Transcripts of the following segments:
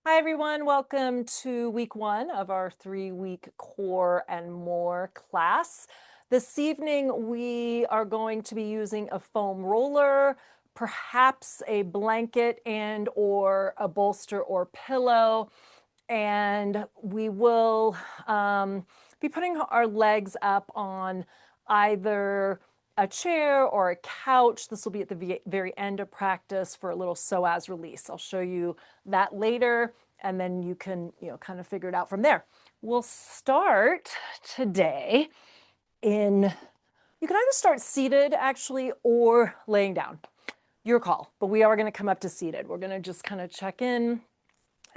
Hi, everyone. Welcome to week one of our 3-week core and more class. This evening, we are going to be using a foam roller, perhaps a blanket and or a bolster or pillow. And we will be putting our legs up on either a chair or a couch. This will be at the very end of practice for a little psoas release. I'll show you that later, and then you can, kind of figure it out from there. We'll start today you can either start seated actually or laying down. Your call, but we are going to come up to seated. We're going to just kind of check in,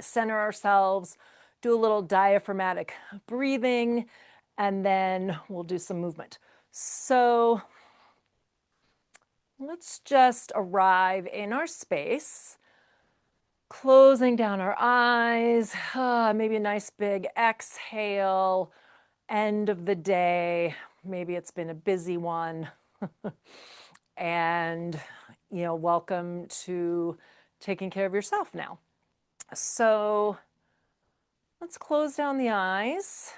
center ourselves, do a little diaphragmatic breathing, and then we'll do some movement. So let's just arrive in our space, closing down our eyes, maybe a nice big exhale, end of the day. Maybe it's been a busy one. And, welcome to taking care of yourself now. So let's close down the eyes.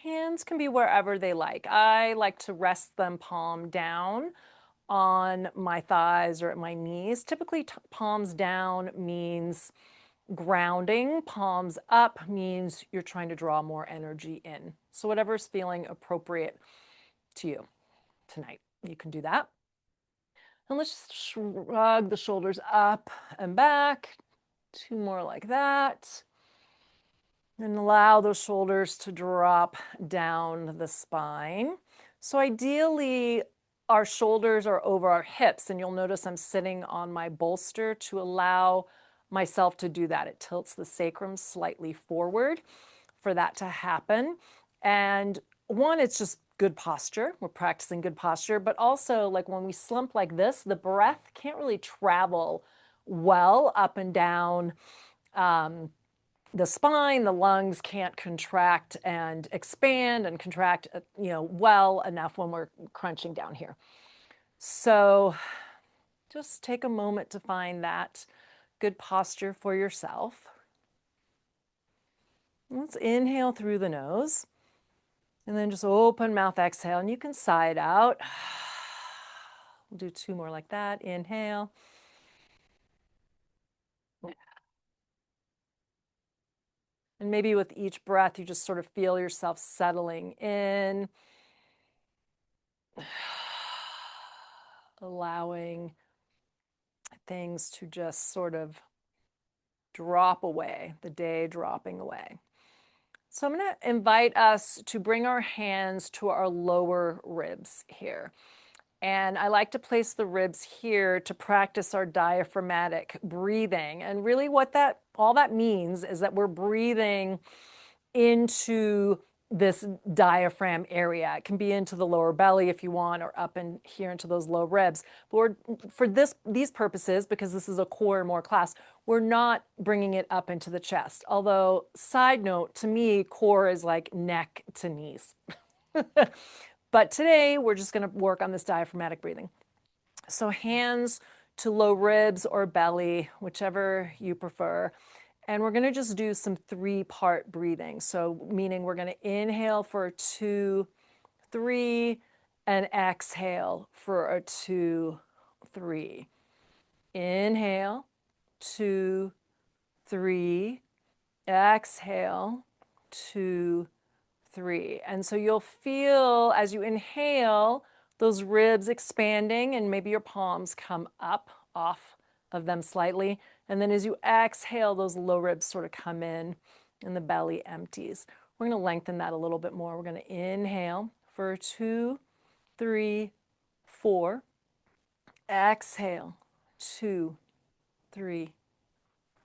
Hands can be wherever they like. I like to rest them palm down on my thighs or at my knees. Typically, palms down means grounding. Palms up means you're trying to draw more energy in. So whatever's feeling appropriate to you tonight, you can do that. And let's just shrug the shoulders up and back. 2 more like that. And allow those shoulders to drop down the spine. So ideally, our shoulders are over our hips, and you'll notice I'm sitting on my bolster to allow myself to do that. It tilts the sacrum slightly forward for that to happen. And one, it's just good posture. We're practicing good posture, but also like when we slump like this, the breath can't really travel well up and down the spine. The lungs can't contract and expand and contract, well enough when we're crunching down here. So just take a moment to find that good posture for yourself. Let's inhale through the nose and then just open mouth exhale, and you can sigh it out. We'll do 2 more like that. Inhale. And maybe with each breath, you just sort of feel yourself settling in, allowing things to just sort of drop away, the day dropping away. So I'm going to invite us to bring our hands to our lower ribs here. And I like to place the ribs here to practice our diaphragmatic breathing. And really what all that means is that we're breathing into this diaphragm area. It can be into the lower belly if you want, or up in here into those low ribs. But for these purposes, because this is a core and more class, we're not bringing it up into the chest. Although, side note, to me, core is like neck to knees. But today, we're just going to work on this diaphragmatic breathing. So hands to low ribs or belly, whichever you prefer. And we're going to just do some 3-part breathing. So meaning we're going to inhale for 2, 3, and exhale for a 2, 3. Inhale, 2, 3. Exhale, 2, 3. And so you'll feel as you inhale those ribs expanding, and maybe your palms come up off of them slightly. And then as you exhale, those low ribs sort of come in and the belly empties. We're going to lengthen that a little bit more. We're going to inhale for 2, 3, 4. Exhale, 2, 3,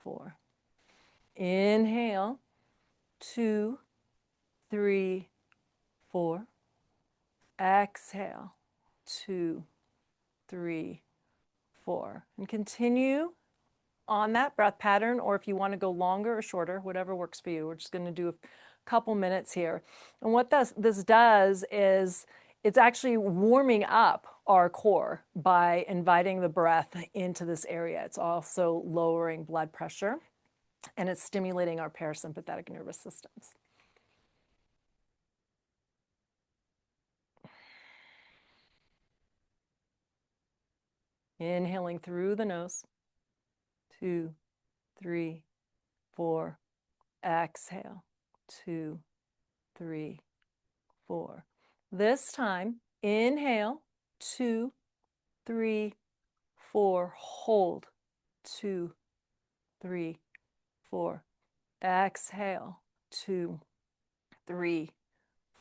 4. Inhale, 2, 3, 4. Exhale, 2, 3, 4. And continue on that breath pattern, or if you want to go longer or shorter, whatever works for you. We're just going to do a couple minutes here. And what this does is it's actually warming up our core by inviting the breath into this area. It's also lowering blood pressure. and it's stimulating our parasympathetic nervous systems. Inhaling through the nose. 2, 3, 4. Exhale. 2, 3, 4. This time, inhale. 2, 3, 4. Hold. 2, 3, 4. Exhale. 2, 3,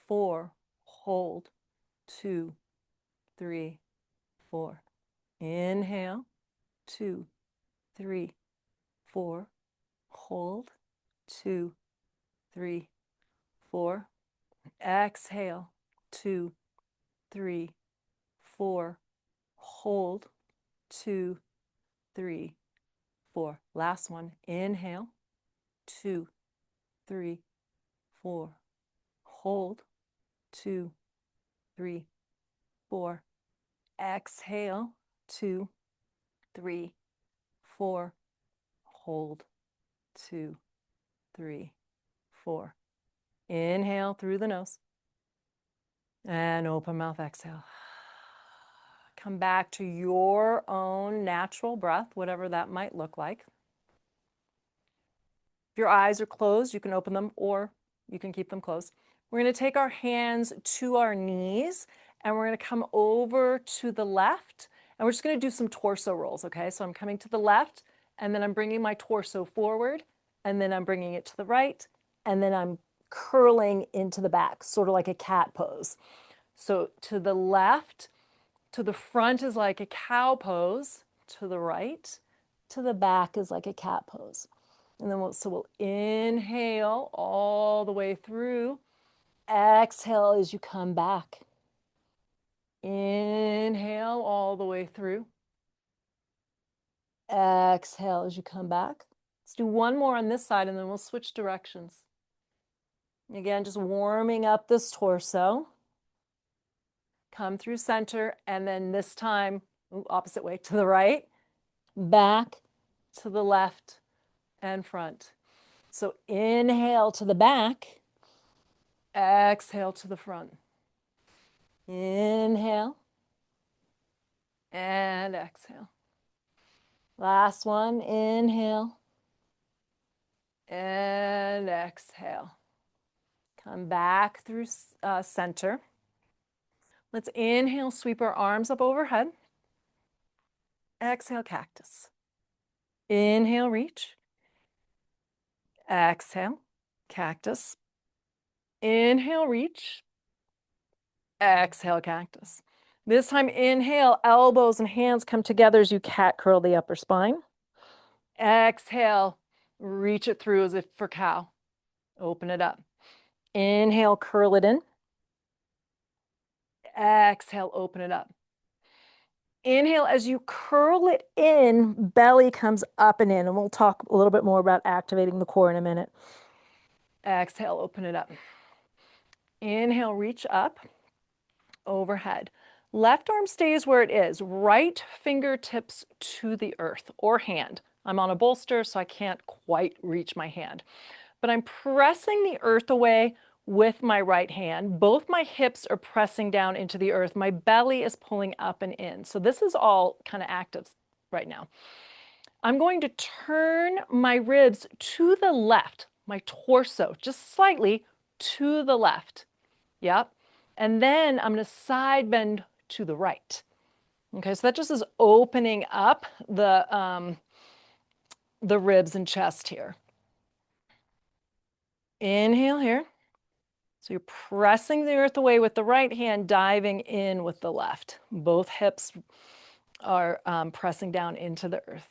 4. Hold. 2, 3, 4. Inhale. 2, 3, 4. Hold. 2, 3, 4. Exhale. 2, 3, 4. Hold. 2, 3, 4. Last one. Inhale. 2, 3, 4. Hold. 2, 3, 4. Exhale. 2, 3, 4. Hold. 2, 3, 4. Inhale through the nose. And open mouth, exhale. Come back to your own natural breath, whatever that might look like. If your eyes are closed, you can open them or you can keep them closed. We're going to take our hands to our knees and we're going to come over to the left and we're just going to do some torso rolls, okay? So I'm coming to the left and then I'm bringing my torso forward and then I'm bringing it to the right and then I'm curling into the back, sort of like a cat pose. So to the left, to the front is like a cow pose, to the right, to the back is like a cat pose. And then we'll inhale all the way through. Exhale as you come back. Inhale all the way through. Exhale as you come back. Let's do one more on this side and then we'll switch directions. Again, just warming up this torso. Come through center and then this time, opposite way, to the right, back, to the left, and front. So inhale to the back, exhale to the front. Inhale and exhale. Last one, inhale and exhale. Come back through center. Let's inhale, sweep our arms up overhead. Exhale, cactus. Inhale, reach. Exhale, cactus. Inhale, reach. Exhale, cactus. This time, inhale, elbows and hands come together as you cat curl the upper spine. Exhale, reach it through as if for cow. Open it up. Inhale, curl it in. Exhale, open it up. Inhale, as you curl it in, belly comes up and in. And we'll talk a little bit more about activating the core in a minute. Exhale, open it up. Inhale, reach up, overhead. Left arm stays where it is. Right fingertips to the earth or hand. I'm on a bolster, so I can't quite reach my hand. But I'm pressing the earth away with my right hand. Both my hips are pressing down into the earth. My belly is pulling up and in. So this is all kind of active right now. I'm going to turn my ribs to the left, my torso, just slightly to the left. Yep. And then I'm going to side bend to the right. Okay, so that just is opening up the ribs and chest here. Inhale here. So you're pressing the earth away with the right hand, diving in with the left. Both hips are pressing down into the earth.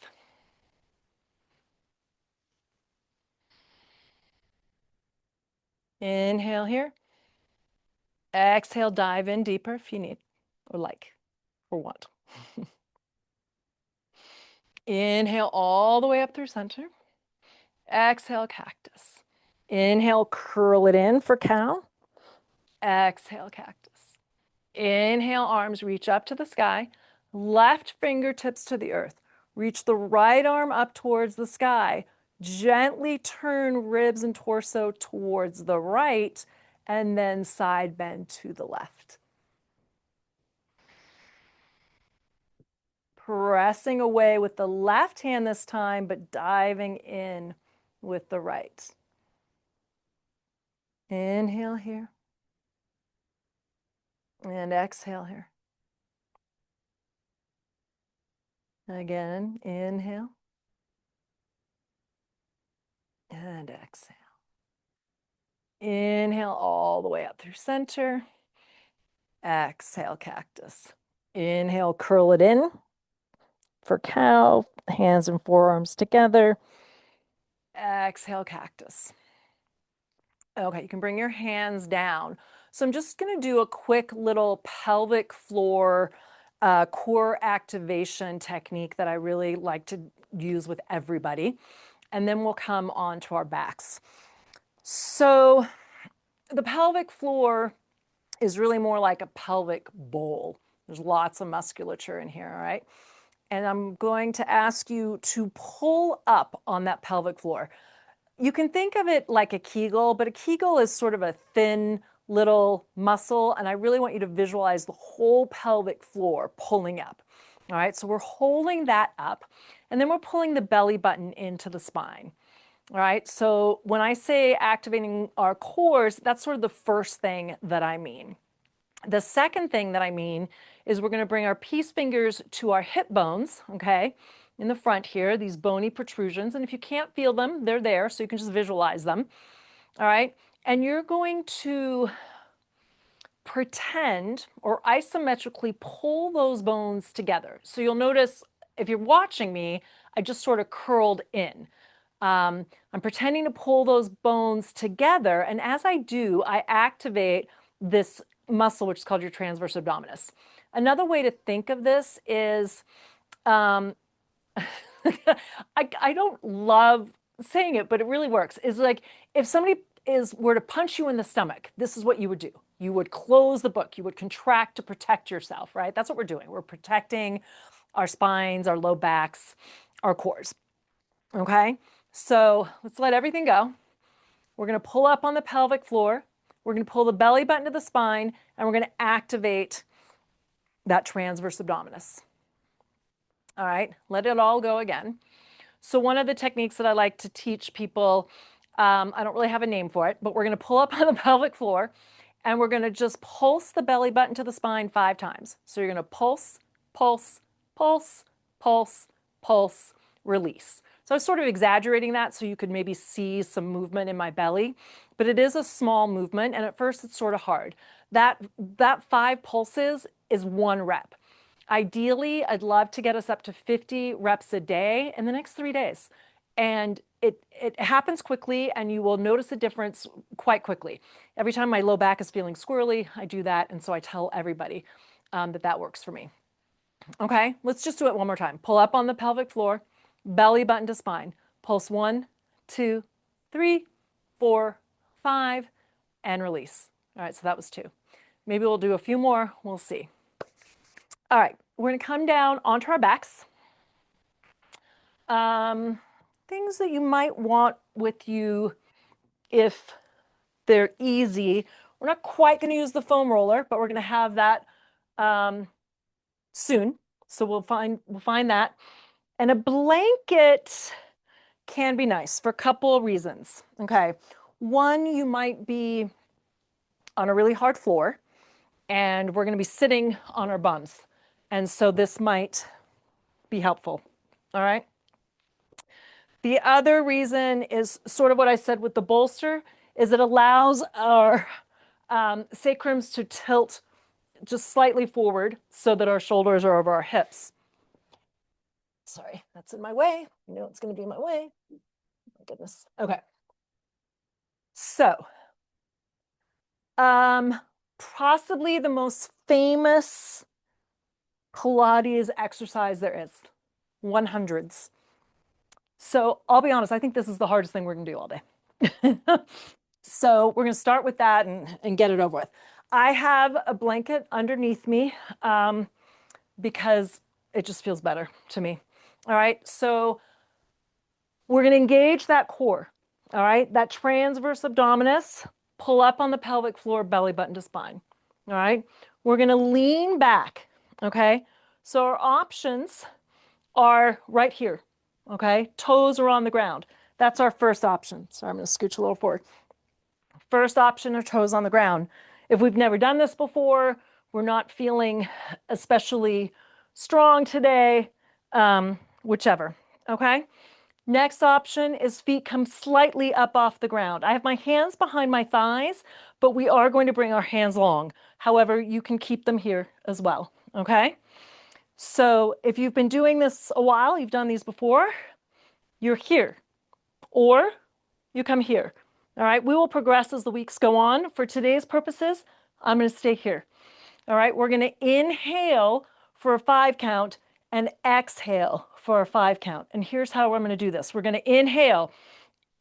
Inhale here. Exhale, dive in deeper if you need, or like, or want. Inhale all the way up through center. Exhale, cactus. Inhale, curl it in for cow. Exhale, cactus. Inhale, arms reach up to the sky. Left fingertips to the earth. Reach the right arm up towards the sky. Gently turn ribs and torso towards the right, and then side bend to the left. Pressing away with the left hand this time, but diving in with the right. Inhale here. And exhale here. Again, inhale. And exhale. Inhale all the way up through center. Exhale, cactus. Inhale, curl it in for cow, hands and forearms together. Exhale, cactus. Okay, you can bring your hands down. So I'm just going to do a quick little pelvic floor core activation technique that I really like to use with everybody. And then we'll come on to our backs. So the pelvic floor is really more like a pelvic bowl. There's lots of musculature in here, all right? And I'm going to ask you to pull up on that pelvic floor. You can think of it like a Kegel, but a Kegel is sort of a thin little muscle, and I really want you to visualize the whole pelvic floor pulling up. All right, so we're holding that up, and then we're pulling the belly button into the spine. All right, so when I say activating our cores, that's sort of the first thing that I mean. The second thing that I mean is we're going to bring our peace fingers to our hip bones, okay, in the front here, these bony protrusions. And if you can't feel them, they're there, so you can just visualize them. All right, and you're going to pretend or isometrically pull those bones together. So you'll notice if you're watching me, I just sort of curled in. I'm pretending to pull those bones together, and as I do, I activate this muscle, which is called your transverse abdominis. Another way to think of this is, I don't love saying it, but it really works. Is like if somebody were to punch you in the stomach, this is what you would do. You would close the book. You would contract to protect yourself, right? That's what we're doing. We're protecting our spines, our low backs, our cores. Okay, so let's let everything go. We're going to pull up on the pelvic floor. We're going to pull the belly button to the spine, and we're going to activate that transverse abdominis. All right, let it all go again. So one of the techniques that I like to teach people, I don't really have a name for it, but we're going to pull up on the pelvic floor, and we're going to just pulse the belly button to the spine 5 times. So you're going to pulse, pulse, pulse, pulse, pulse, release. So I was sort of exaggerating that so you could maybe see some movement in my belly, but it is a small movement, and at first it's sort of hard. That 5 pulses is 1 rep. Ideally, I'd love to get us up to 50 reps a day in the next 3 days. And it happens quickly, and you will notice a difference quite quickly. Every time my low back is feeling squirrely, I do that, and so I tell everybody that works for me. Okay, let's just do it one more time. Pull up on the pelvic floor, belly button to spine. Pulse 1, 2, 3, 4, 5, and release. All right, so that was 2. Maybe we'll do a few more. We'll see. All right, we're going to come down onto our backs. Things that you might want with you if they're easy. We're not quite going to use the foam roller, but we're going to have that soon. So we'll find that. And a blanket can be nice for a couple of reasons. Okay. One, you might be on a really hard floor, and we're going to be sitting on our bums. And so this might be helpful. All right. The other reason is sort of what I said with the bolster, is it allows our sacrums to tilt just slightly forward so that our shoulders are over our hips. Sorry, that's in my way. You know it's going to be in my way. Oh my goodness. Okay. So, possibly the most famous Pilates exercise there is, 100s. So I'll be honest, I think this is the hardest thing we're going to do all day. So we're going to start with that and get it over with. I have a blanket underneath me because it just feels better to me. All right, so We're going to engage that core. All right, that transverse abdominis, pull up on the pelvic floor, belly button to spine. All right, we're going to lean back. Okay, so our options are right here. Okay, toes are on the ground. That's our first option. So I'm going to scooch a little forward. First option are toes on the ground. If we've never done this before, we're not feeling especially strong today, whichever. Okay. Next option is feet come slightly up off the ground. I have my hands behind my thighs, but we are going to bring our hands long. However, you can keep them here as well, okay? So if you've been doing this a while, you've done these before, you're here, or you come here, all right? We will progress as the weeks go on. For today's purposes, I'm gonna stay here, all right? We're gonna inhale for a 5 count and exhale for a 5 count. And here's how I'm going to do this. We're going to inhale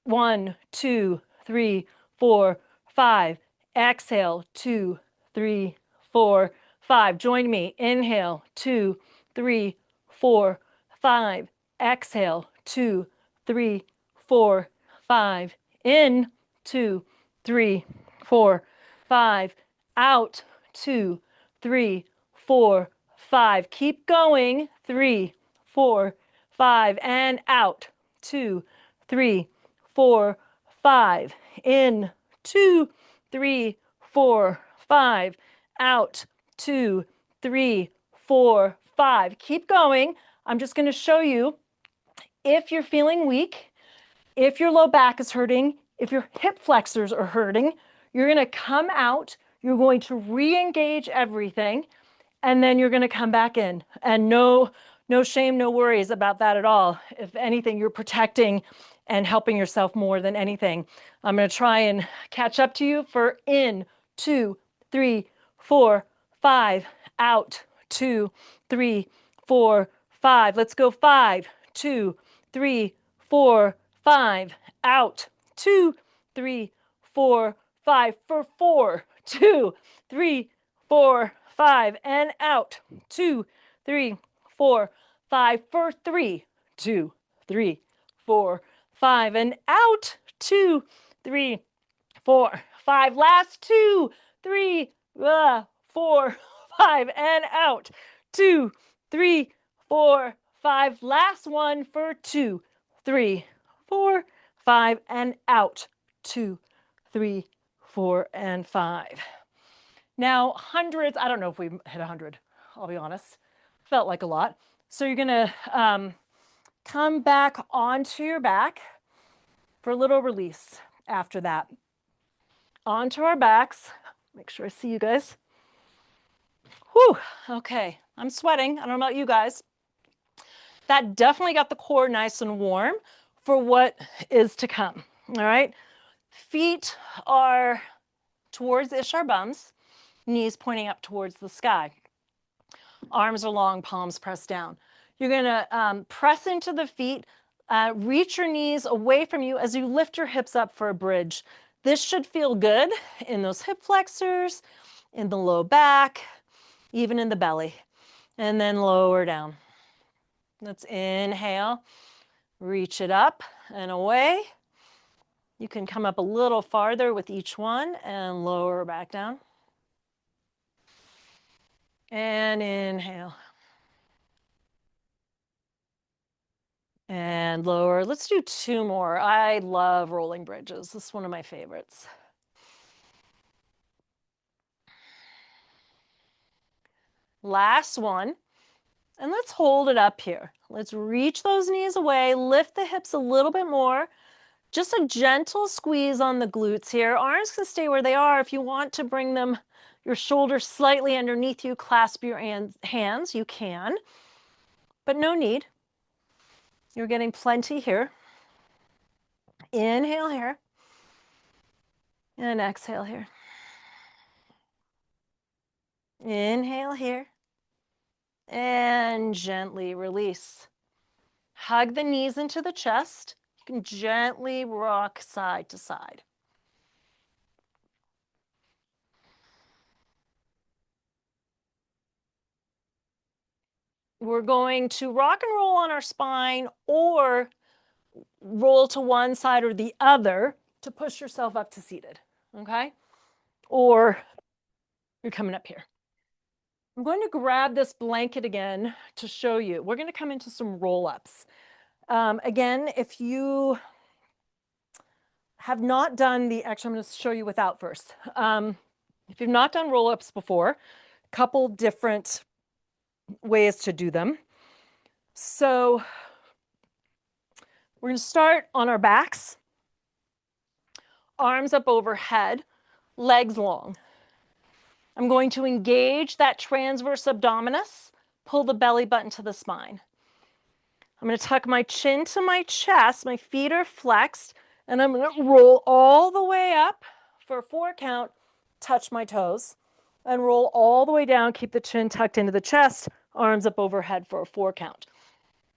1, 2, 3, 4, 5. Exhale 2, 3, 4, 5. Join me. Inhale 2, 3, 4, 5. Exhale 2, 3, 4, 5. In 2, 3, 4, 5. Out 2, 3, 4, 5. Keep going. 3, 4, 5. And out 2, 3, 4, 5. In 2, 3, 4, 5. Out 2, 3, 4, 5. Keep going. I'm just going to show you if you're feeling weak, if your low back is hurting, if your hip flexors are hurting, you're going to come out, you're going to re-engage everything, and then you're going to come back in. And no shame, no worries about that at all. If anything, you're protecting and helping yourself more than anything. I'm going to try and catch up to you for in 2, 3, 4, 5, out 2, 3, 4, 5. Let's go 5, 2, 3, 4, 5, out 2, 3, 4, 5 for 4, 2, 3, 4, 5 and out 2, 3, 4, 5 for 3, 2, 3, 4, 5 and out 2, 3, 4, 5. Last 2, 3, 4, 5 and out 2, 3, 4, 5. Last one for 2, 3, 4, 5 and out 2, 3, 4 and 5. Now, hundreds, I don't know if we hit 100, I'll be honest. Felt like a lot. So you're going to come back onto your back for a little release after that. Onto our backs. Make sure I see you guys. Whew, okay. I'm sweating. I don't know about you guys. That definitely got the core nice and warm for what is to come. All right. Feet are towards Ishar bums, knees pointing up towards the sky. Arms are long, palms pressed down. You're going to press into the feet, reach your knees away from you as you lift your hips up for a bridge. This should feel good in those hip flexors, in the low back, even in the belly. And then lower down. Let's inhale, reach it up and away. You can come up a little farther with each one and lower back down. And inhale. And lower. Let's do 2 more. I love rolling bridges. This is one of my favorites. Last one. And let's hold it up here. Let's reach those knees away, lift the hips a little bit more. Just a gentle squeeze on the glutes here. Arms can stay where they are. If you want to bring them, your shoulders slightly underneath you, clasp your hands, you can. But no need. You're getting plenty here. Inhale here. And exhale here. Inhale here. And gently release. Hug the knees into the chest. You can gently rock side to side. We're going to rock and roll on our spine, or roll to one side or the other to push yourself up to seated, okay? Or you're coming up here. I'm going to grab this blanket again to show you. We're going to come into some roll-ups. Again, if you have not done actually I'm going to show you without first. If you've not done roll-ups before, a couple different ways to do them. So we're going to start on our backs, arms up overhead, legs long. I'm going to engage that transverse abdominis, pull the belly button to the spine. I'm going to tuck my chin to my chest, my feet are flexed, and I'm going to roll all the way up for a 4 count, touch my toes, and roll all the way down, keep the chin tucked into the chest, arms up overhead for a 4 count.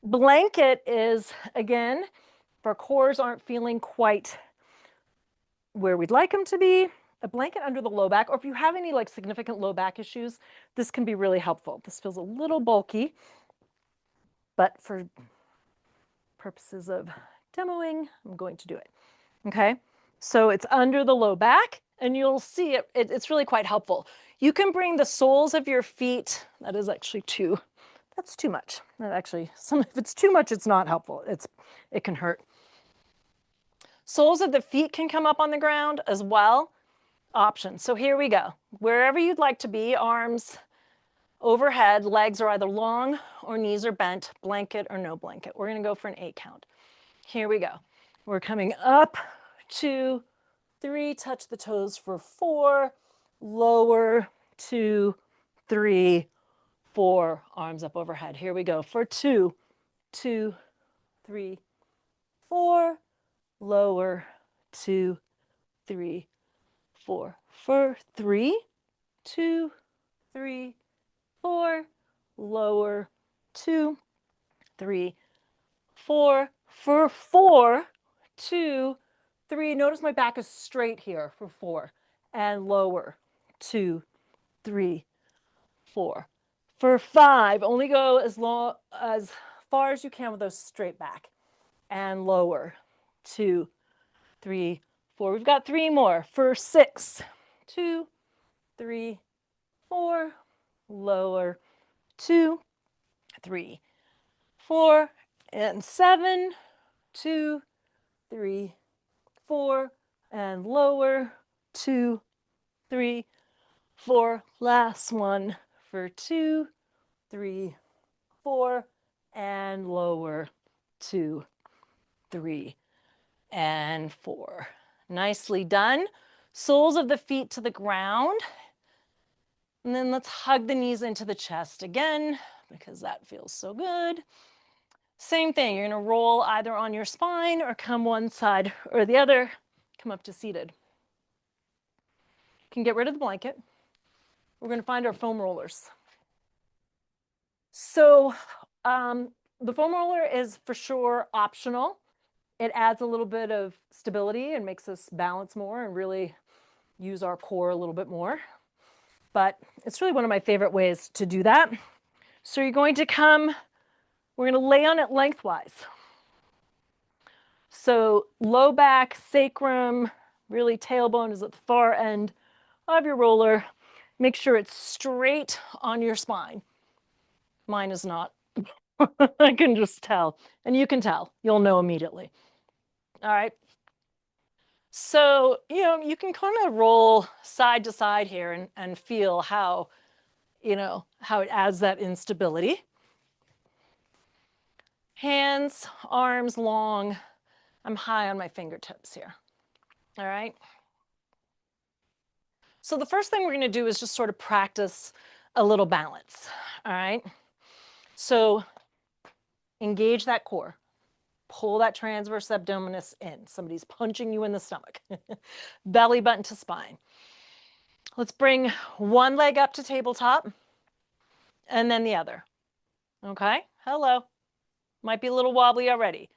Blanket is, again, if our cores aren't feeling quite where we'd like them to be, a blanket under the low back, or if you have any like significant low back issues, this can be really helpful. This feels a little bulky, but for purposes of demoing, I'm going to do it. Okay, so it's under the low back, and you'll see it's really quite helpful. You can bring the soles of your feet, that is actually that's too much. That actually, if it's too much, it's not helpful. It can hurt. Soles of the feet can come up on the ground as well. Options. So here we go. Wherever you'd like to be, arms overhead, legs are either long or knees are bent, blanket or no blanket. We're going to go for an 8 count. Here we go. We're coming up, 2, 3, touch the toes for 4, lower, 2, 3, 4, arms up overhead. Here we go for 2, 2, 3, 4, lower, 2, 3, 4. For 3, 2, 3, 4, lower, 2, 3, 4. For 4, 2, 3. Notice my back is straight here for 4, and lower, 2, 3, 4. For 5, only go as far as you can with those straight back, and lower, 2, 3, 4. We've got 3 more. For 6, 2, 3, 4, lower, 2, 3, 4, and 7, 2, 3, 4, and lower, 2, 3, 4. Last one for 2, 3, 4, and lower, 2, 3, and 4. Nicely done. Soles of the feet to the ground. And then let's hug the knees into the chest again, because that feels so good. Same thing, you're going to roll either on your spine or come one side or the other, come up to seated. You can get rid of the blanket. We're going to find our foam rollers. So the foam roller is for sure optional. It adds a little bit of stability and makes us balance more and really use our core a little bit more. But it's really one of my favorite ways to do that. So you're going to come, we're going to lay on it lengthwise. So low back, sacrum, really tailbone is at the far end of your roller. Make sure it's straight on your spine. Mine is not. I can just tell. And you can tell. You'll know immediately. All right. So, you can kind of roll side to side here and feel how, how it adds that instability. Hands, arms long. I'm high on my fingertips here. All right. So the first thing we're going to do is just sort of practice a little balance. All right. So engage that core. Pull that transverse abdominis in. Somebody's punching you in the stomach. Belly button to spine. Let's bring one leg up to tabletop and then the other. Okay, hello. Might be a little wobbly already.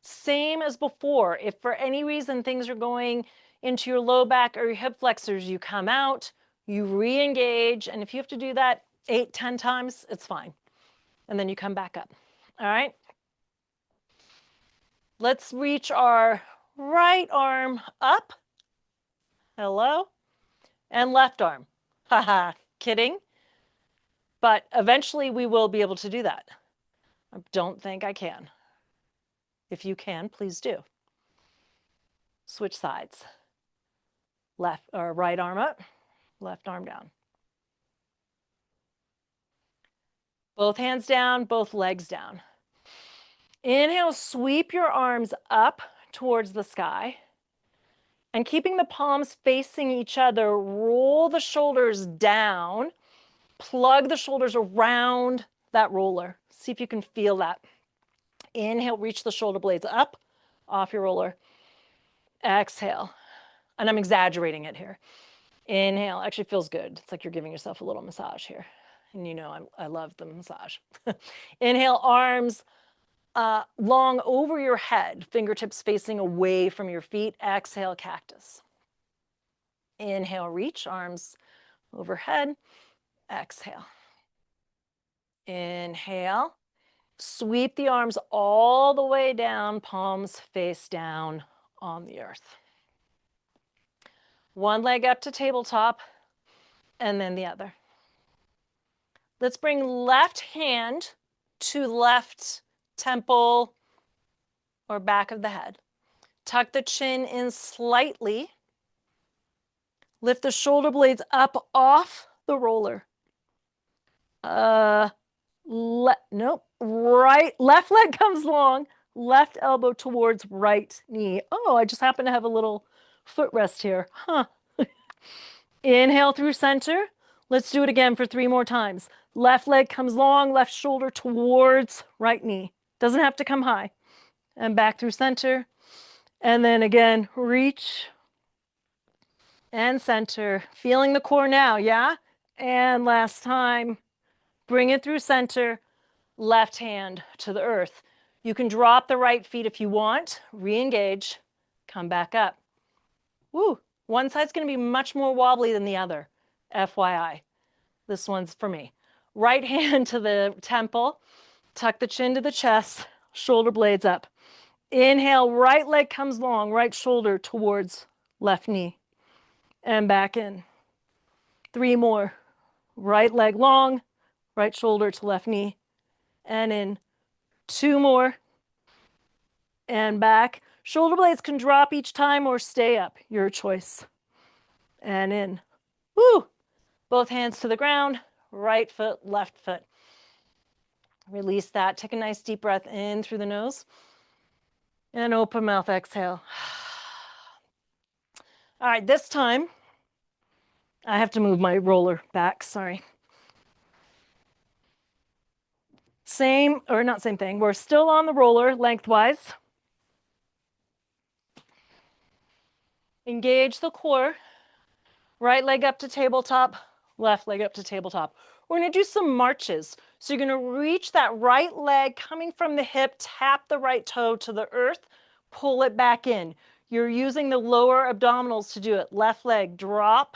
Same as before. If for any reason things are going into your low back or your hip flexors, you come out, you re-engage, and if you have to do that 8, 10 times, it's fine. And then you come back up. All right? Let's reach our right arm up. Hello. And left arm. Haha, kidding. But eventually we will be able to do that. I don't think I can. If you can, please do. Switch sides. Left or right arm up, left arm down. Both hands down, both legs down. Inhale, sweep your arms up towards the sky. And keeping the palms facing each other, roll the shoulders down, plug the shoulders around that roller. See if you can feel that. Inhale, reach the shoulder blades up off your roller. Exhale. And I'm exaggerating it here. Inhale, actually feels good. It's like you're giving yourself a little massage here. And you know I love the massage. Inhale, arms long over your head, fingertips facing away from your feet. Exhale, cactus. Inhale, reach, arms overhead. Exhale. Inhale, sweep the arms all the way down, palms face down on the earth. One leg up to tabletop, and then the other. Let's bring left hand to left temple or back of the head. Tuck the chin in slightly. Lift the shoulder blades up off the roller. Nope. Right, left leg comes long, left elbow towards right knee. Oh, I just happen to have a little footrest here. Huh. Inhale through center. Let's do it again for 3 more times. Left leg comes long, left shoulder towards right knee. Doesn't have to come high. And back through center. And then again, reach and center. Feeling the core now, yeah? And last time, bring it through center, left hand to the earth. You can drop the right feet if you want, re-engage, come back up. Woo, one side's gonna be much more wobbly than the other, FYI. This one's for me. Right hand to the temple, tuck the chin to the chest, shoulder blades up. Inhale, right leg comes long, right shoulder towards left knee. And back in. 3 more. Right leg long, right shoulder to left knee. And in. 2 more. And back. Shoulder blades can drop each time or stay up, your choice. And in. Woo! Both hands to the ground, right foot, left foot. Release that. Take a nice deep breath in through the nose. And open mouth, exhale. All right, this time, I have to move my roller back, sorry. Same, or not same thing. We're still on the roller lengthwise. Engage the core. Right leg up to tabletop, left leg up to tabletop. We're gonna do some marches. So you're gonna reach that right leg coming from the hip, tap the right toe to the earth, pull it back in. You're using the lower abdominals to do it. Left leg, drop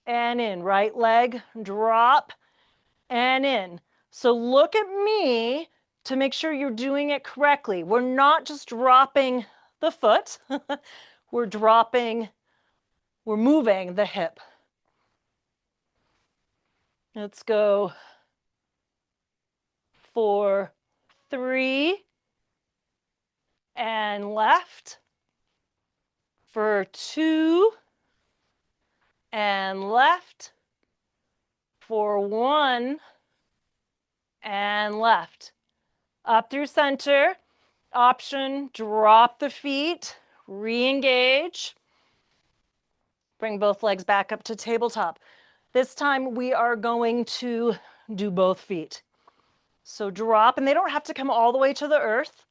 and in. Right leg, drop and in. So look at me to make sure you're doing it correctly. We're not just dropping the foot, we're moving the hip. Let's go for 3 and left. For 2 and left. For 1 and left. Up through center. Option, drop the feet, re-engage. Bring both legs back up to tabletop. This time we are going to do both feet. So drop, and they don't have to come all the way to the earth,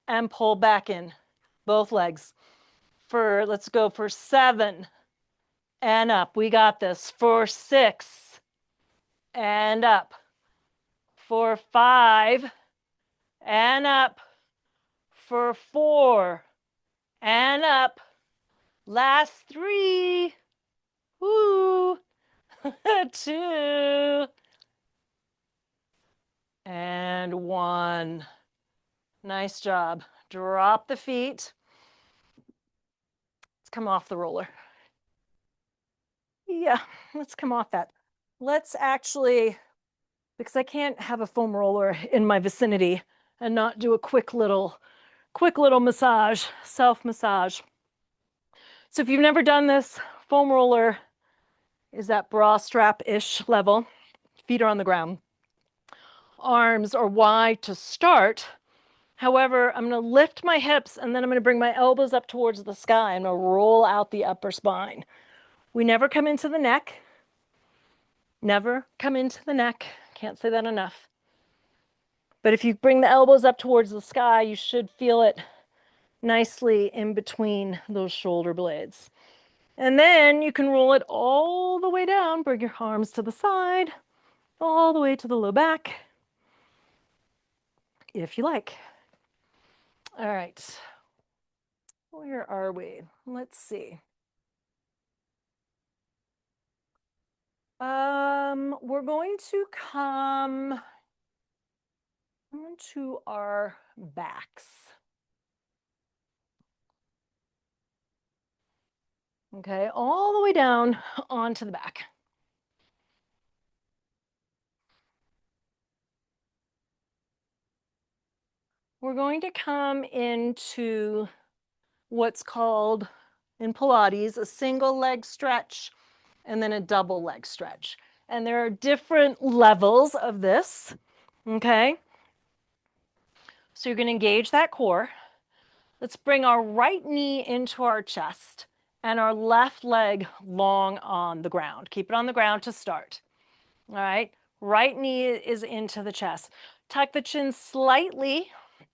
and pull back in, both legs. Let's go for 7 and up. We got this. For 6 and up. For 5 and up. For 4 and up. Last 3. Woo. 2 and 1. Nice job. Drop the feet. Let's come off the roller. Yeah, let's come off that. Let's actually, because I can't have a foam roller in my vicinity and not do a quick little massage, self massage. So if you've never done this, foam roller is that bra strap-ish level. Feet are on the ground. Arms are wide to start. However, I'm going to lift my hips and then I'm going to bring my elbows up towards the sky. I'm going to roll out the upper spine. We never come into the neck. Never come into the neck. Can't say that enough. But if you bring the elbows up towards the sky, you should feel it nicely in between those shoulder blades. And then you can roll it all the way down. Bring your arms to the side, all the way to the low back, if you like. All right. Where are we? Let's see. We're going to come to our backs. Okay, all the way down onto the back. We're going to come into what's called in Pilates a single leg stretch and then a double leg stretch. And there are different levels of this, okay? So you're going to engage that core. Let's bring our right knee into our chest and our left leg long on the ground. Keep it on the ground to start. All right, right knee is into the chest. Tuck the chin slightly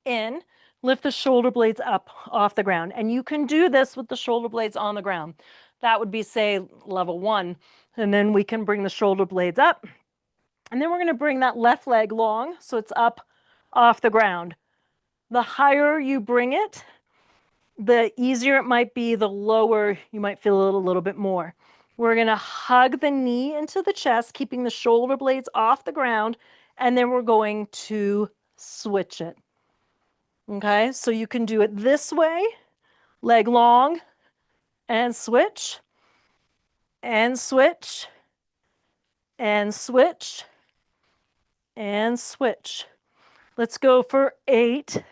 in, lift the shoulder blades up off the ground. And you can do this with the shoulder blades on the ground. That would be, say, level 1. And then we can bring the shoulder blades up. And then we're going to bring that left leg long so it's up off the ground. The higher you bring it, the easier it might be, the lower you might feel it a little bit more. We're going to hug the knee into the chest, keeping the shoulder blades off the ground, and then we're going to switch it. Okay, so you can do it this way, leg long, and switch, and switch, and switch, and switch. Let's go for 8,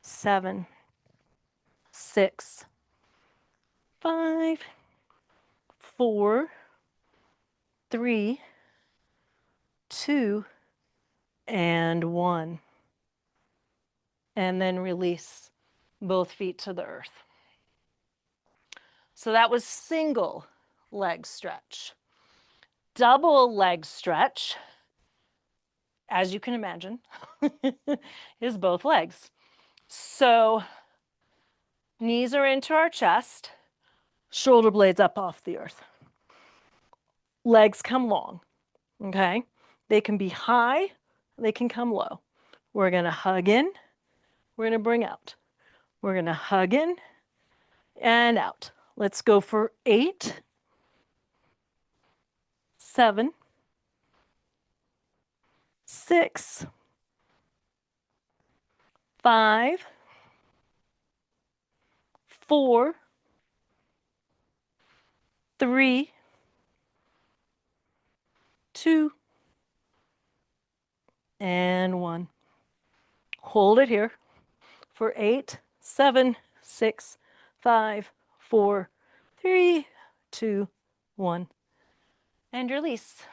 7, 6, 5, 4, 3, 2, and 1. And then release both feet to the earth. So that was single leg stretch. Double leg stretch, as you can imagine, is both legs. So knees are into our chest, shoulder blades up off the earth. Legs come long, okay? They can be high, they can come low. We're going to hug in, we're going to bring out. We're going to hug in and out. Let's go for 8, 7, 6, 5, 4, 3, 2, and 1. Hold it here for 8, 7, 6, 5, 4, 3, 2, 1. And release.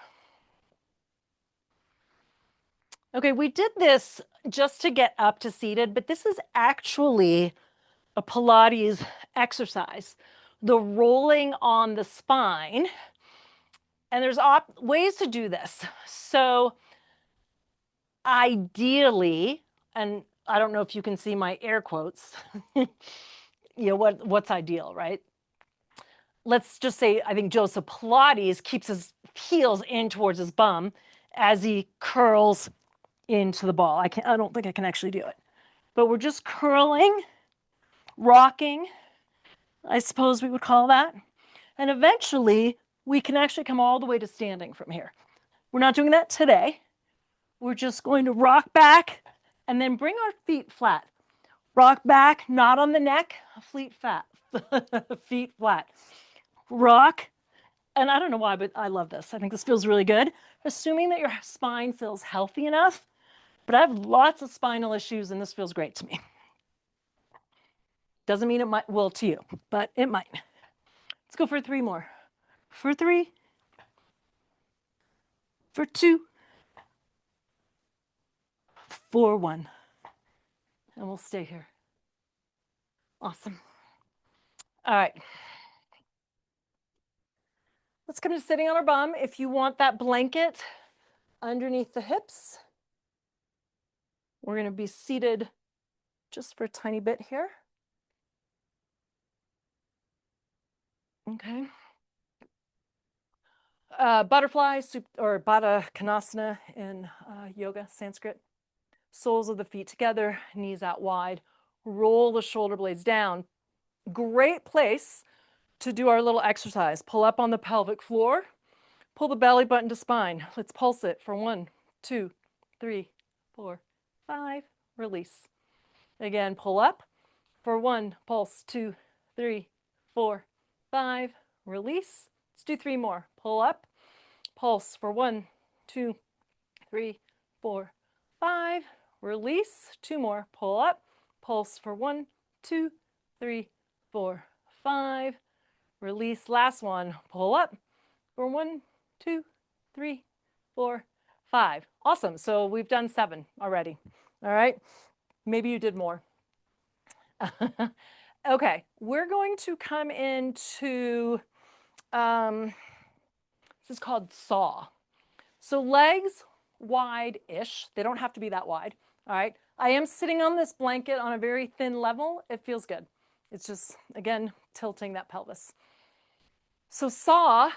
Okay, we did this just to get up to seated, but this is actually a Pilates exercise. The rolling on the spine. And there's ways to do this. So ideally, and I don't know if you can see my air quotes, what's ideal, right? Let's just say, I think Joseph Pilates keeps his heels in towards his bum as he curls into the ball. I don't think I can actually do it. But we're just curling, rocking, I suppose we would call that. And eventually, we can actually come all the way to standing from here. We're not doing that today. We're just going to rock back And then bring our feet flat. Rock back, not on the neck, feet flat. Feet flat. Rock. And I don't know why, but I love this. I think this feels really good. Assuming that your spine feels healthy enough, but I have lots of spinal issues and this feels great to me. Doesn't mean it will to you, but it might. Let's go for 3 more. For 3, for 2, for 1. And we'll stay here. Awesome. All right. Let's come to sitting on our bum. If you want that blanket underneath the hips, we're going to be seated just for a tiny bit here. Okay. Butterfly or Baddha Konasana in yoga, Sanskrit. Soles of the feet together, knees out wide. Roll the shoulder blades down. Great place to do our little exercise. Pull up on the pelvic floor. Pull the belly button to spine. Let's pulse it for 1, 2, 3, 4, 5. Release. Again, pull up for 1. Pulse. 2, 3, 4, 5. Release. Let's do 3 more. Pull up. Pulse for 1, 2, 3, 4, 5. Release. 2 more. Pull up. Pulse for 1, 2, 3, 4, 5. Release. Last one. Pull up for 1, 2, 3, 4, 5. Awesome. So we've done 7 already. All right. Maybe you did more. Okay. We're going to come into, this is called saw. So legs wide-ish. They don't have to be that wide. All right. I am sitting on this blanket on a very thin level. It feels good. It's just, again, tilting that pelvis. So saw,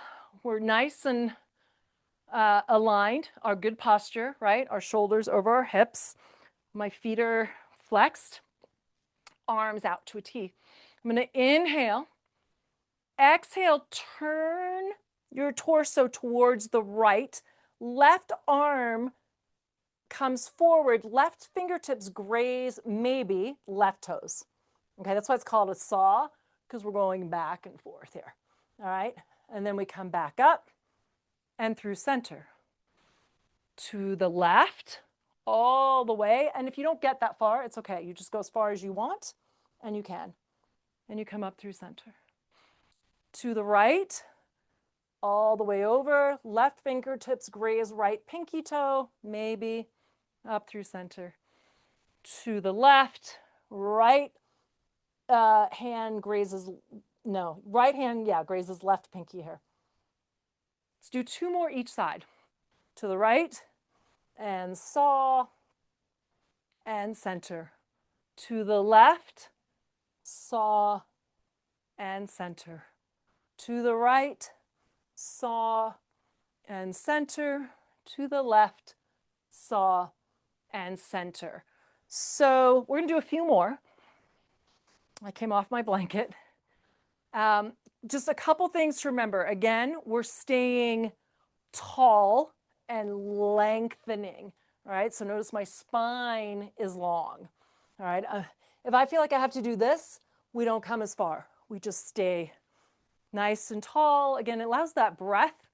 we're nice and aligned, our good posture, right? Our shoulders over our hips. My feet are flexed, arms out to a T. I'm going to inhale. Exhale, turn your torso towards the right. Left arm comes forward. Left fingertips graze maybe left toes. Okay, that's why it's called a saw, because we're going back and forth here. All right, and then we come back up and through center. To the left, all the way. And if you don't get that far, it's okay. You just go as far as you want, and you can. And you come up through center. To the right, all the way over. Left fingertips graze right pinky toe, maybe up through center. To the left, right hand grazes, no, right hand, yeah, grazes left pinky here. Let's do 2 more each side. To the right, and saw, and center. To the left, saw, and center. To the right, saw, and center. To the left, saw, and center. So we're going to do a few more. I came off my blanket. Just a couple things to remember. Again, we're staying tall and lengthening. All right, so notice my spine is long. All right, if I feel like I have to do this, we don't come as far. We just stay nice and tall. Again, it allows that breath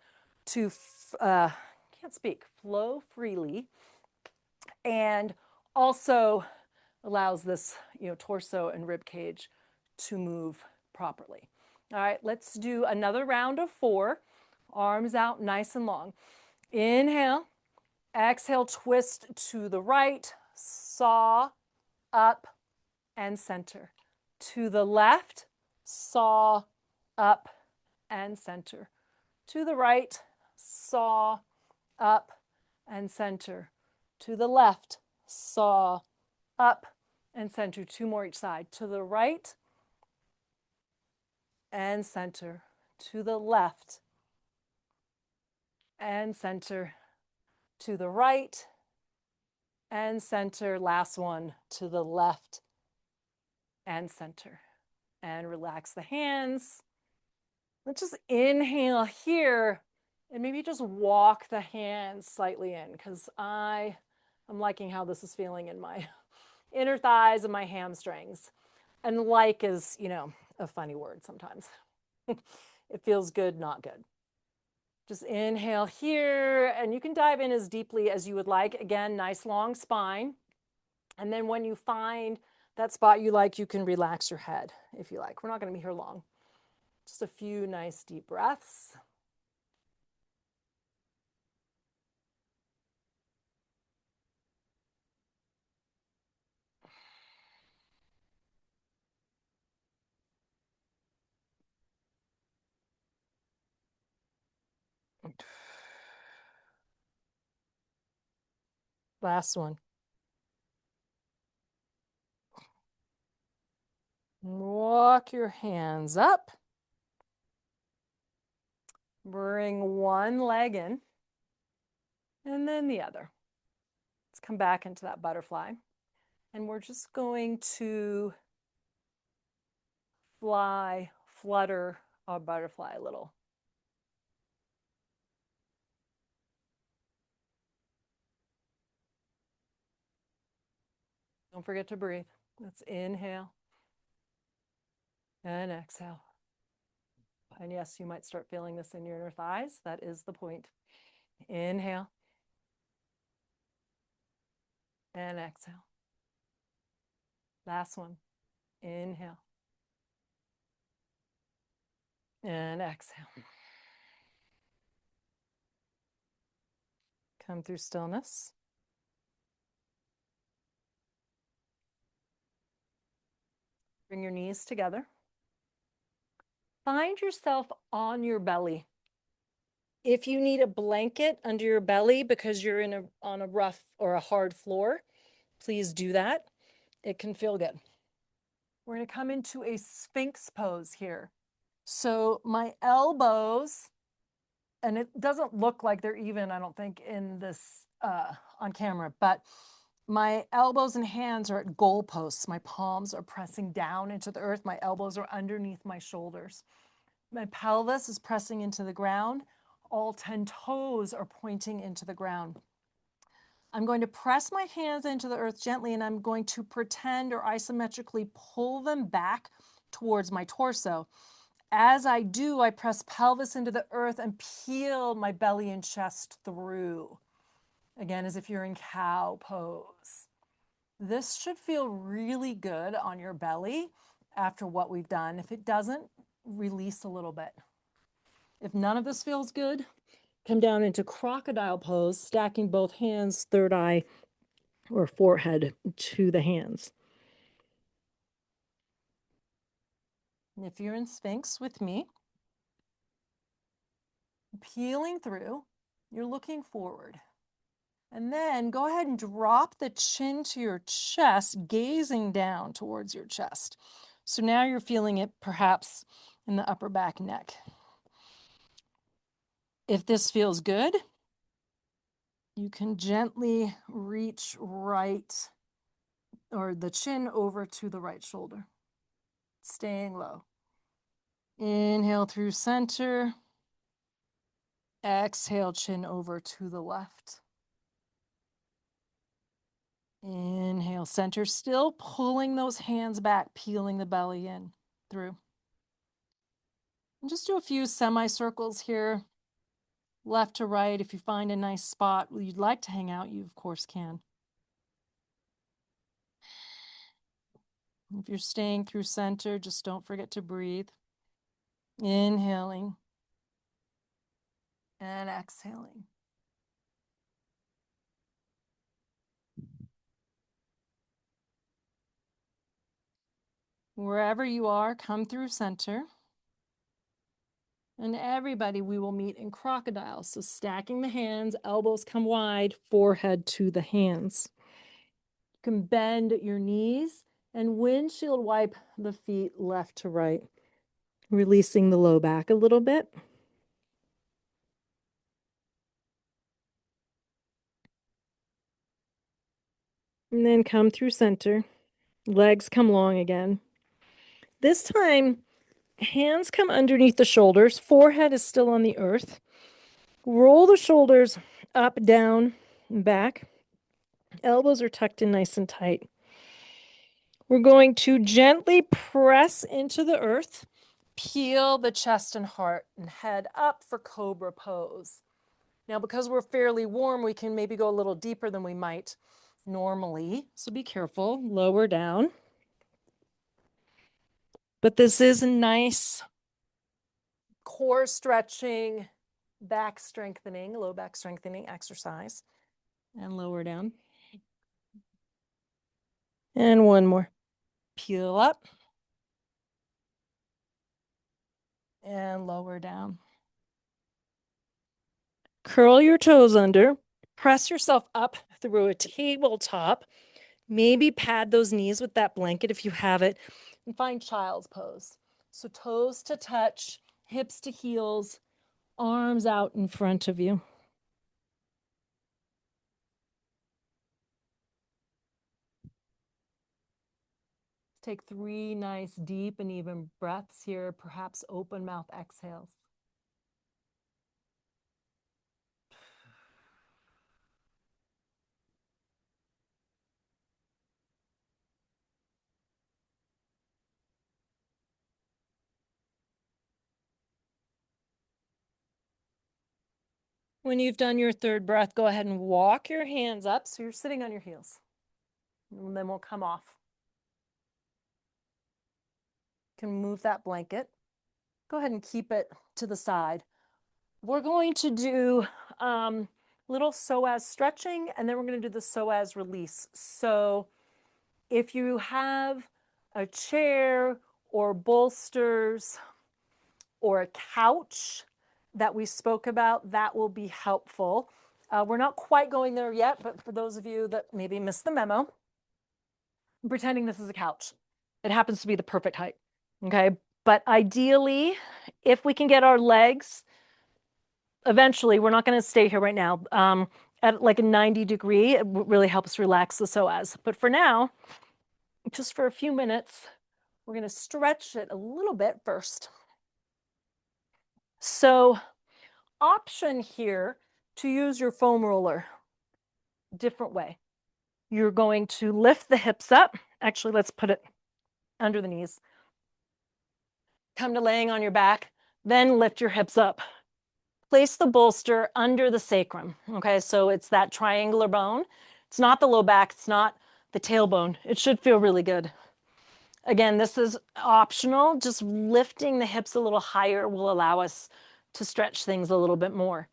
to, can't speak, flow freely, and also allows this, torso and rib cage to move properly. All right, let's do another round of 4. Arms out nice and long. Inhale, exhale, twist to the right, saw, up, and center. To the left, saw, up, and center. To the right, saw, up, and center. To the left, saw, up, and center. 2 more each side. To the right, and center. To the left, and center. To the right, and center. Last one, to the left, and center. And relax the hands. Let's just inhale here, and maybe just walk the hands slightly in, because I I'm liking how this is feeling in my inner thighs and my hamstrings. And like is, you know, a funny word sometimes. It feels good, not good. Just inhale here, and you can dive in as deeply as you would like. Again, nice long spine. And then when you find that spot you like, you can relax your head if you like. We're not going to be here long. Just a few nice deep breaths. Last one. Walk your hands up. Bring one leg in and then the other. Let's come back into that butterfly. And we're just going to flutter our butterfly a little. Don't forget to breathe. Let's inhale and exhale. And yes, you might start feeling this in your inner thighs. That is the point. Inhale and exhale. Last one. Inhale and exhale. Come through stillness. Bring your knees together. Find yourself on your belly. If you need a blanket under your belly because you're on a rough or a hard floor, please do that. It can feel good. We're going to come into a Sphinx pose here. So my elbows, and it doesn't look like they're even, I don't think, in this on camera, but my elbows and hands are at goalposts. My palms are pressing down into the earth. My elbows are underneath my shoulders. My pelvis is pressing into the ground. All 10 toes are pointing into the ground. I'm going to press my hands into the earth gently, and I'm going to pretend or isometrically pull them back towards my torso. As I do, I press pelvis into the earth and peel my belly and chest through. Again, as if you're in cow pose. This should feel really good on your belly after what we've done. If it doesn't, release a little bit. If none of this feels good, come down into crocodile pose, stacking both hands, third eye or forehead to the hands. And if you're in Sphinx with me, peeling through, you're looking forward. And then go ahead and drop the chin to your chest, gazing down towards your chest. So now you're feeling it perhaps in the upper back neck. If this feels good, you can gently reach right or the chin over to the right shoulder, staying low. Inhale through center. Exhale, chin over to the left. Inhale, center, still pulling those hands back, peeling the belly in through. And just do a few semicircles here, left to right. If you find a nice spot you'd like to hang out, you of course can. If you're staying through center, just don't forget to breathe. Inhaling and exhaling. Wherever you are, come through center. And everybody, we will meet in crocodile. So stacking the hands, elbows come wide, forehead to the hands. You can bend your knees and windshield wipe the feet left to right, releasing the low back a little bit. And then come through center. Legs come long again. This time, hands come underneath the shoulders. Forehead is still on the earth. Roll the shoulders up, down, and back. Elbows are tucked in nice and tight. We're going to gently press into the earth, peel the chest and heart, and head up for cobra pose. Now, because we're fairly warm, we can maybe go a little deeper than we might normally. So be careful, lower down. But this is a nice core stretching, back strengthening, low back strengthening exercise. And lower down. And one more. Peel up. And lower down. Curl your toes under. Press yourself up through a tabletop. Maybe pad those knees with that blanket if you have it. And find child's pose. So toes to touch, hips to heels, arms out in front of you. Take 3 nice deep and even breaths here, perhaps open mouth exhales. When you've done your third breath, go ahead and walk your hands up so you're sitting on your heels. And then we'll come off. You can move that blanket. Go ahead and keep it to the side. We're going to do little psoas stretching, and then we're going to do the psoas release. So if you have a chair or bolsters or a couch that we spoke about, that will be helpful. We're not quite going there yet, but for those of you that maybe missed the memo, I'm pretending this is a couch. It happens to be the perfect height, okay? But ideally, if we can get our legs, eventually, we're not going to stay here right now, at like a 90 degree, it really helps relax the psoas. But for now, just for a few minutes, we're going to stretch it a little bit first. So option here to use your foam roller, different way. You're going to lift the hips up. Actually, let's put it under the knees. Come to laying on your back, then lift your hips up. Place the bolster under the sacrum, okay? So it's that triangular bone. It's not the low back, it's not the tailbone. It should feel really good. Again, this is optional. Just lifting the hips a little higher will allow us to stretch things a little bit more.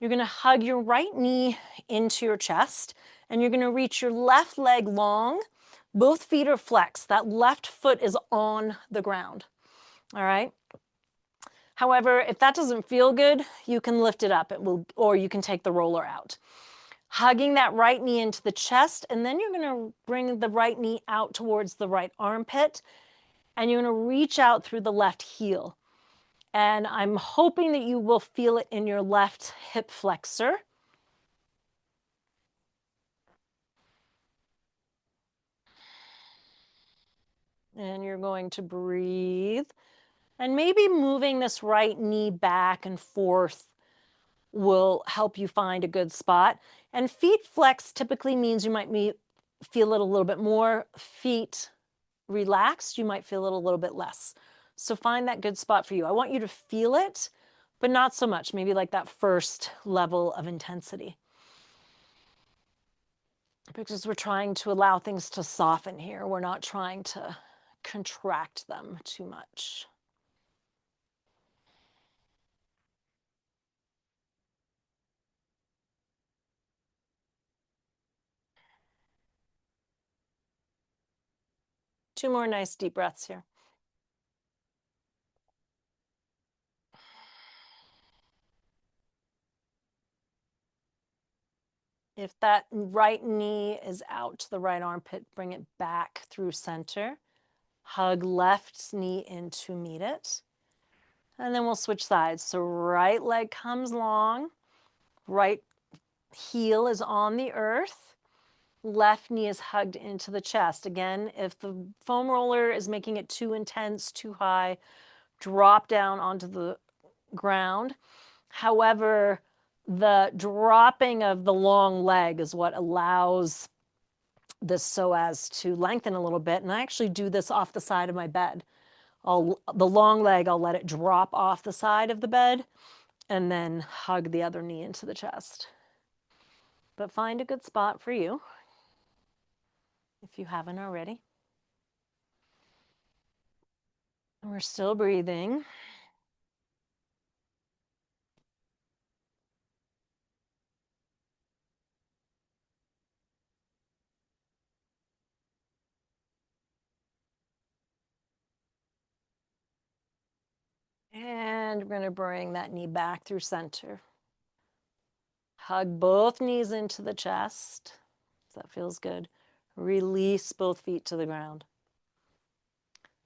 You're gonna hug your right knee into your chest, and you're gonna reach your left leg long. Both feet are flexed. That left foot is on the ground, all right? However, if that doesn't feel good, you can lift it up, or you can take the roller out. Hugging that right knee into the chest, and then you're gonna bring the right knee out towards the right armpit, and you're gonna reach out through the left heel. And I'm hoping that you will feel it in your left hip flexor. And you're going to breathe. And maybe moving this right knee back and forth will help you find a good spot. And feet flex typically means you might feel it a little bit more. Feet relaxed, you might feel it a little bit less. So find that good spot for you. I want you to feel it, but not so much. Maybe like that first level of intensity. Because we're trying to allow things to soften here. We're not trying to contract them too much. Two more nice deep breaths here. If that right knee is out to the right armpit, bring it back through center. Hug left knee in to meet it. And then we'll switch sides. So right leg comes long, right heel is on the earth, left knee is hugged into the chest. Again, if the foam roller is making it too intense, too high, drop down onto the ground. However, the dropping of the long leg is what allows this psoas to lengthen a little bit. And I actually do this off the side of my bed. The long leg, I'll let it drop off the side of the bed and then hug the other knee into the chest. But find a good spot for you if you haven't already. And we're still breathing. And we're going to bring that knee back through center. Hug both knees into the chest. That feels good. Release both feet to the ground.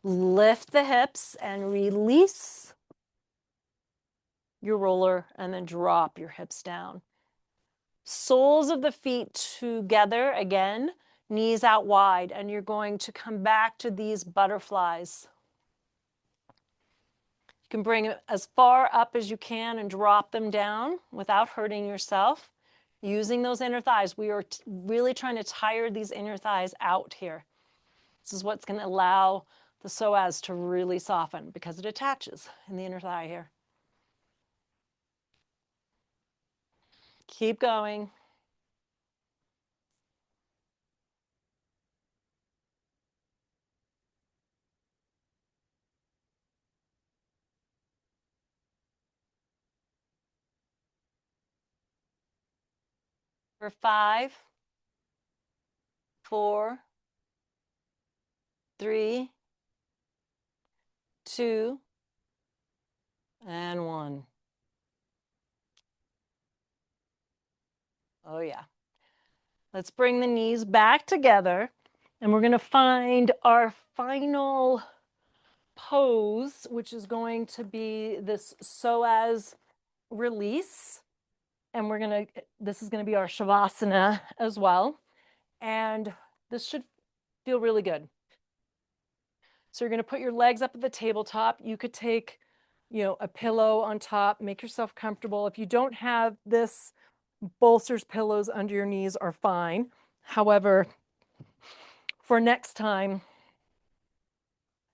Lift the hips and release your roller, and then drop your hips down. Soles of the feet together again, knees out wide, and you're going to come back to these butterflies. You can bring it as far up as you can and drop them down without hurting yourself. Using those inner thighs, we are really trying to tire these inner thighs out here. This is what's going to allow the psoas to really soften because it attaches in the inner thigh here. Keep going. For 5, 4, 3, 2, and 1. Oh yeah. Let's bring the knees back together, and we're going to find our final pose, which is going to be this psoas release. And this is going to be our Shavasana as well. And this should feel really good. So you're going to put your legs up at the tabletop. You could take, a pillow on top, make yourself comfortable. If you don't have this, bolsters, pillows under your knees are fine. However, for next time,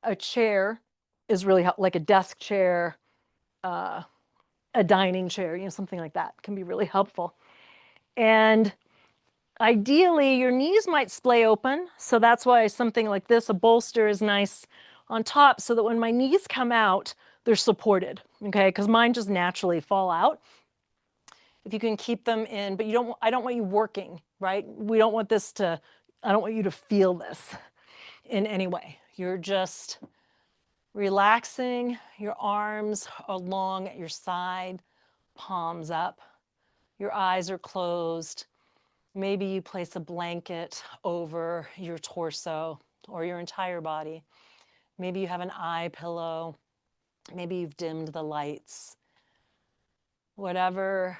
a chair is really helpful, like a desk chair, a dining chair, something like that can be really helpful. And ideally, your knees might splay open. So that's why something like this, a bolster, is nice on top so that when my knees come out, they're supported, okay? Because mine just naturally fall out. If you can keep them in, but I don't want you working, right? I don't want you to feel this in any way. You're just relaxing your arms along at your side, palms up. Your eyes are closed. Maybe you place a blanket over your torso or your entire body. Maybe you have an eye pillow. Maybe you've dimmed the lights. Whatever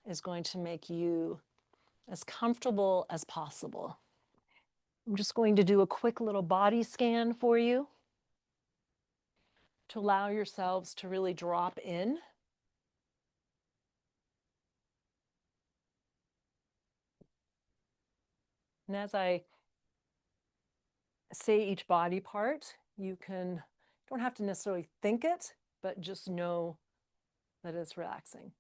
is going to make you as comfortable as possible. I'm just going to do a quick little body scan for you to allow yourselves to really drop in. And as I say each body part, don't have to necessarily think it, but just know that it's relaxing.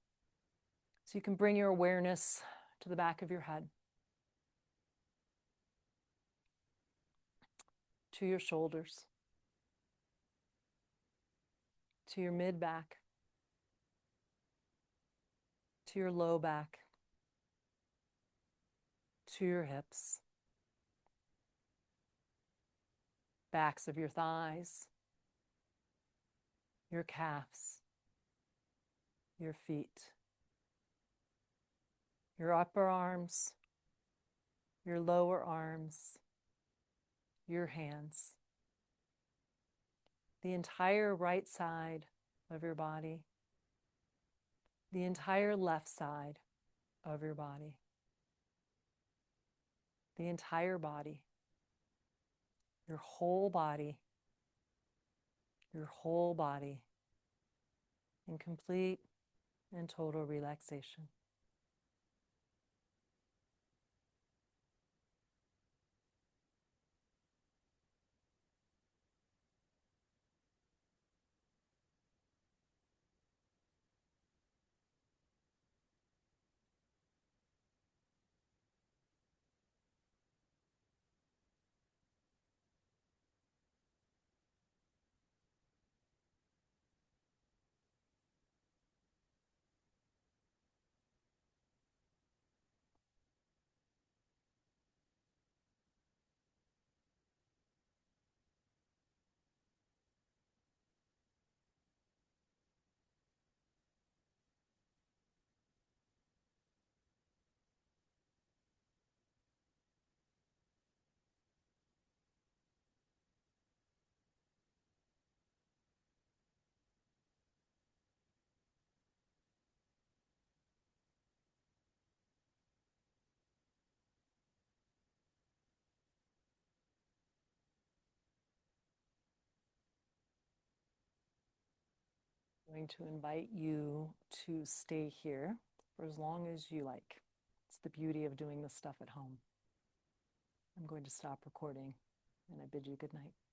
So you can bring your awareness to the back of your head, to your shoulders, to your mid back, to your low back, to your hips, backs of your thighs, your calves, your feet, your upper arms, your lower arms, your hands, the entire right side of your body, the entire left side of your body, the entire body, your whole body, your whole body in complete and total relaxation. I'm going to invite you to stay here for as long as you like. It's the beauty of doing this stuff at home. I'm going to stop recording and I bid you good night.